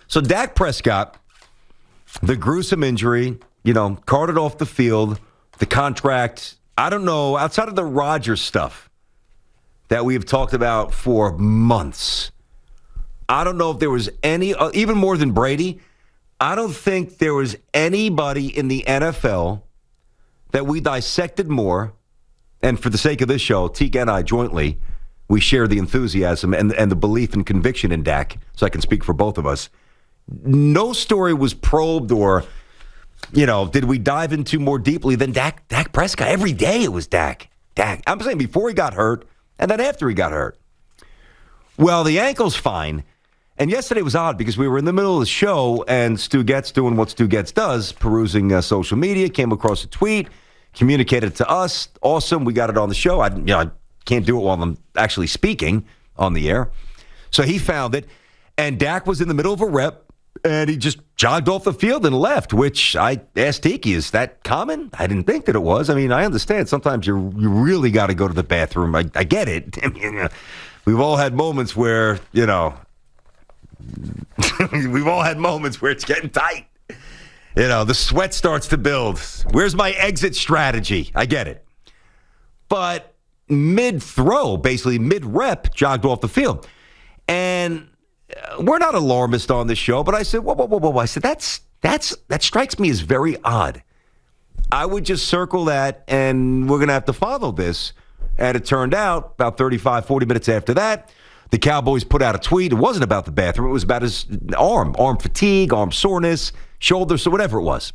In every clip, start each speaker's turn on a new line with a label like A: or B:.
A: So Dak Prescott, the gruesome injury, carted off the field, the contract, I don't know, outside of the Rodgers stuff that we have talked about for months, I don't know if there was any, even more than Brady, I don't think there was anybody in the NFL that we dissected more, and for the sake of this show, Tiki and I jointly, we share the enthusiasm and the belief and conviction in Dak, so I can speak for both of us. No story was probed or, did we dive into more deeply than Dak Prescott. Every day it was Dak. I'm saying before he got hurt and then after he got hurt. Well, the ankle's fine. And yesterday was odd because we were in the middle of the show and Stu Getz doing what Stu Getz does, perusing social media, came across a tweet, communicated it to us. Awesome. We got it on the show. I can't do it while I'm actually speaking on the air. So he found it. And Dak was in the middle of a rep. And he just jogged off the field and left, which I asked Tiki, is that common? I didn't think that it was. I mean, I understand sometimes you really got to go to the bathroom. I get it. I mean, we've all had moments where, we've all had moments where it's getting tight. The sweat starts to build. Where's my exit strategy? I get it. But mid-throw, basically mid-rep, jogged off the field. And we're not alarmist on this show, but I said, whoa. I said, that strikes me as very odd. I would just circle that, and we're going to have to follow this. And it turned out, about 35, 40 minutes after that, the Cowboys put out a tweet. It wasn't about the bathroom. It was about his arm fatigue, arm soreness, shoulder, so whatever it was.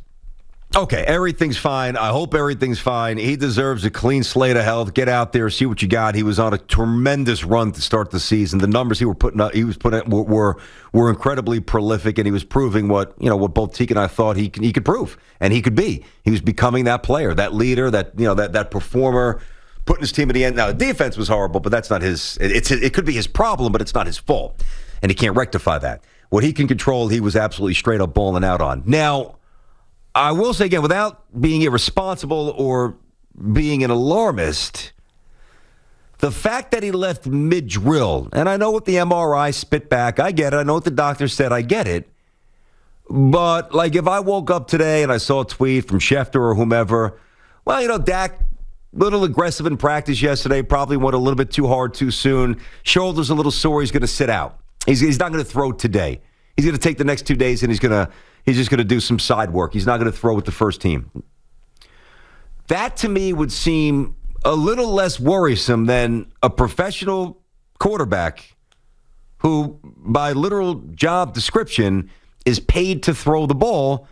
A: Okay, everything's fine. I hope everything's fine. He deserves a clean slate of health. Get out there, see what you got. He was on a tremendous run to start the season. The numbers he was putting up were incredibly prolific, and he was proving what both Tiki and I thought he could prove, and he could be. He was becoming that player, that leader, that performer, putting his team at the end. Now the defense was horrible, but that's not his. It could be his problem, but it's not his fault, and he can't rectify that. What he can control, he was absolutely straight up balling out on. Now, I will say again, without being irresponsible or being an alarmist, the fact that he left mid-drill, and I know what the MRI spit back, I get it. I know what the doctor said, I get it. But, if I woke up today and I saw a tweet from Schefter or whomever, Dak, little aggressive in practice yesterday, probably went a little bit too hard too soon. Shoulder's a little sore, he's going to sit out. He's not going to throw today. He's going to take the next 2 days and he's just going to do some side work. He's not going to throw with the first team. That, to me, would seem a little less worrisome than a professional quarterback who, by literal job description, is paid to throw the ball,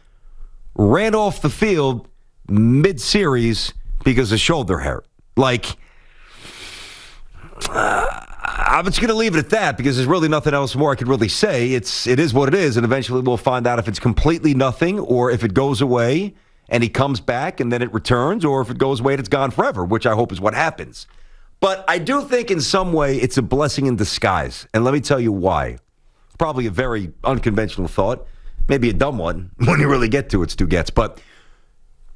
A: ran off the field mid-series because of shoulder hurt. I'm just going to leave it at that because there's really nothing else more I could really say. It is what it is, and eventually we'll find out if it's completely nothing or if it goes away and he comes back and then it returns, or if it goes away and it's gone forever, which I hope is what happens. But I do think in some way it's a blessing in disguise, and let me tell you why. Probably a very unconventional thought, maybe a dumb one when you really get to it, Stu Getz, but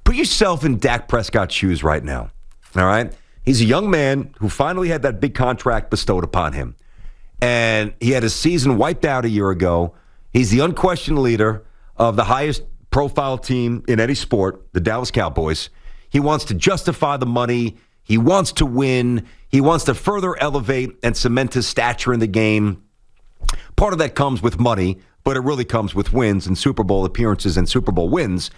A: put yourself in Dak Prescott's shoes right now, all right? He's a young man who finally had that big contract bestowed upon him. And he had his season wiped out a year ago. He's the unquestioned leader of the highest profile team in any sport, the Dallas Cowboys. He wants to justify the money. He wants to win. He wants to further elevate and cement his stature in the game. Part of that comes with money, but it really comes with wins and Super Bowl appearances and Super Bowl wins.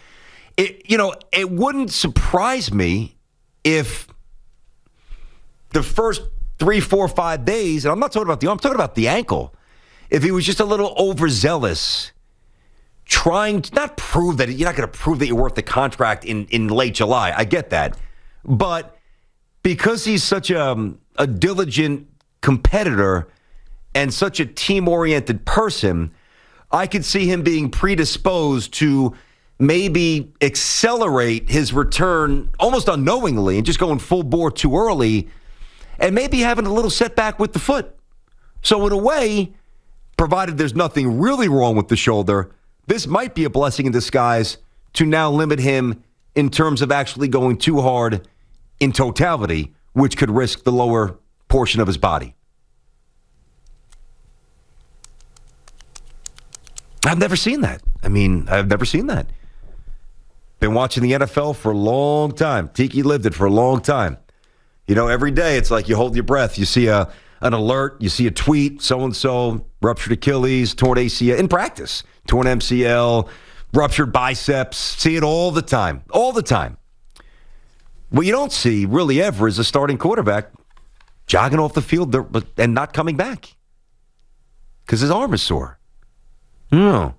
A: It wouldn't surprise me if the first 3, 4, 5 days, and I'm not talking about I'm talking about the ankle. If he was just a little overzealous, trying to not prove that you're not going to prove that you're worth the contract in late July. I get that. But because he's such a diligent competitor and such a team-oriented person, I could see him being predisposed to maybe accelerate his return almost unknowingly and just going full bore too early and maybe having a little setback with the foot. So in a way, provided there's nothing really wrong with the shoulder, this might be a blessing in disguise to now limit him in terms of actually going too hard in totality, which could risk the lower portion of his body. I've never seen that. I've never seen that. Been watching the NFL for a long time. Tiki lived it for a long time. Every day it's like you hold your breath. You see an alert. You see a tweet. So-and-so ruptured Achilles, torn ACL in practice, torn MCL, ruptured biceps. See it all the time. All the time. What you don't see really ever is a starting quarterback jogging off the field and not coming back because his arm is sore. No.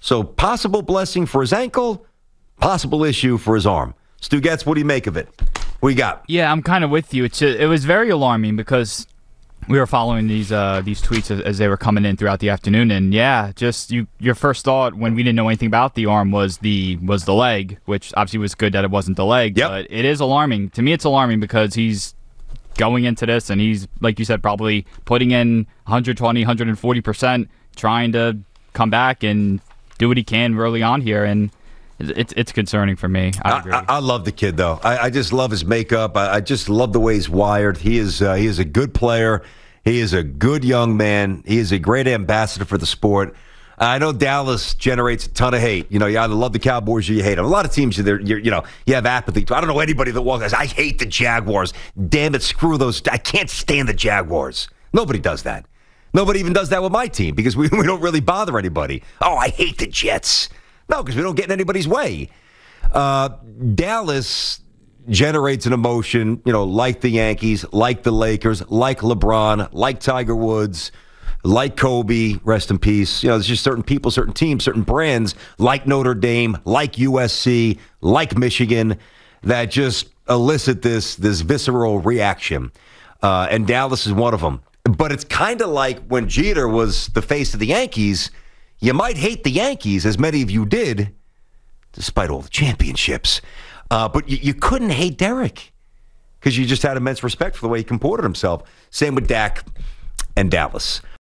A: So possible blessing for his ankle, possible issue for his arm. Stu Getz, what do you make of it? What you got?
B: Yeah, I'm kind of with you. It was very alarming because we were following these tweets as they were coming in throughout the afternoon, and yeah, just your first thought when we didn't know anything about the arm was the leg, which obviously was good that it wasn't the leg.
A: Yep.
B: But it is alarming. To me, it's alarming because he's going into this, and he's, like you said, probably putting in 120, 140%, trying to come back and do what he can early on here, and it's concerning for me. I agree.
A: I love the kid, though. I just love his makeup. I just love the way he's wired. He is a good player. He is a good young man. He is a great ambassador for the sport. I know Dallas generates a ton of hate. You either love the Cowboys or you hate them. A lot of teams, you have apathy. I don't know anybody that walks. I hate the Jaguars. Damn it, screw those. I can't stand the Jaguars. Nobody does that. Nobody even does that with my team because we don't really bother anybody. Oh, I hate the Jets. No, because we don't get in anybody's way. Dallas generates an emotion, like the Yankees, like the Lakers, like LeBron, like Tiger Woods, like Kobe, rest in peace. There's just certain people, certain teams, certain brands, like Notre Dame, like USC, like Michigan, that just elicit this visceral reaction. And Dallas is one of them. But it's kind of like when Jeter was the face of the Yankees. You might hate the Yankees, as many of you did, despite all the championships. But you couldn't hate Derek because you just had immense respect for the way he comported himself. Same with Dak and Dallas.